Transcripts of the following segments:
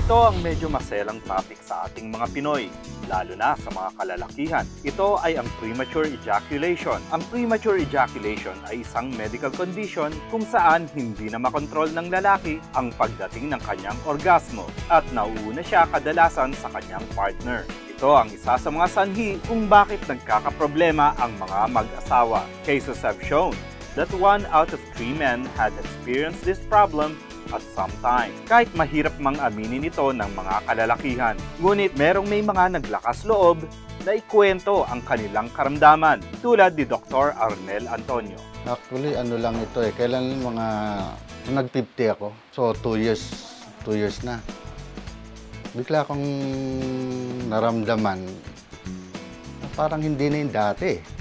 Ito ang medyo maselang topic sa ating mga Pinoy, lalo na sa mga kalalakihan. Ito ay ang premature ejaculation. Ang premature ejaculation ay isang medical condition kung saan hindi na makontrol ng lalaki ang pagdating ng kanyang orgasmo at nauuna siya kadalasan sa kanyang partner. Ito ang isa sa mga sanhi kung bakit nagkakaproblema ang mga mag-asawa. Cases have shown that 1 out of 3 men had experienced this problem at some time. Kahit mahirap mang aminin ito ng mga kalalakihan, ngunit may mga naglakas loob na ikwento ang kanilang karamdaman, tulad ni Dr. Arnel Antonio. Actually, ano lang ito kailan nag-50 ako. So, 2 years na. Bigla akong naramdaman na parang hindi na yung dati.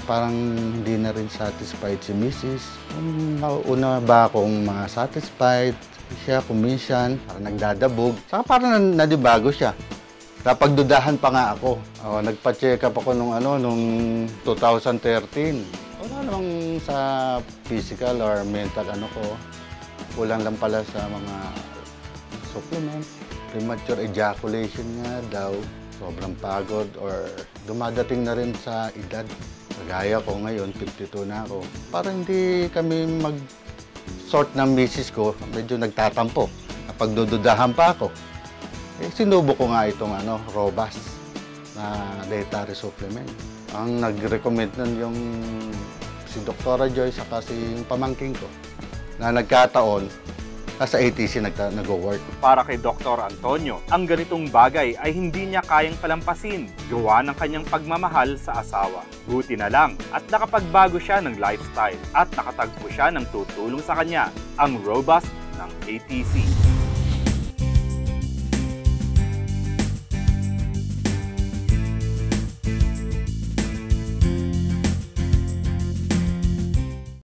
Parang hindi na rin satisfied si Mrs. Una ba akong satisfied siya, kuminsan, parang nagdadabog. Saka parang nadibago siya. Napagdudahan pa nga ako. Nagpa-check up ako nung 2013. Wala namang sa physical or mental ko. Kulang lang pala sa mga supplements. Premature ejaculation nga daw. Sobrang pagod or dumadating na rin sa edad. Kagaya ko ngayon, 52 na ako. Parang hindi kami mag-sort ng misis ko, medyo nagtatampo. Napagdududahan pa ako. Sinubo ko nga itong Robust na dietary supplement. Ang nag-recommend nun yung si Dr. Joy saka si pamangking ko na nagkataon sa ATC nag-work. Para kay Dr. Antonio, ang ganitong bagay ay hindi niya kayang palampasin gawa ng kanyang pagmamahal sa asawa. Buti na lang at nakapagbago siya ng lifestyle at nakatagpo siya ng tutulong sa kanya, ang Robust ng ATC.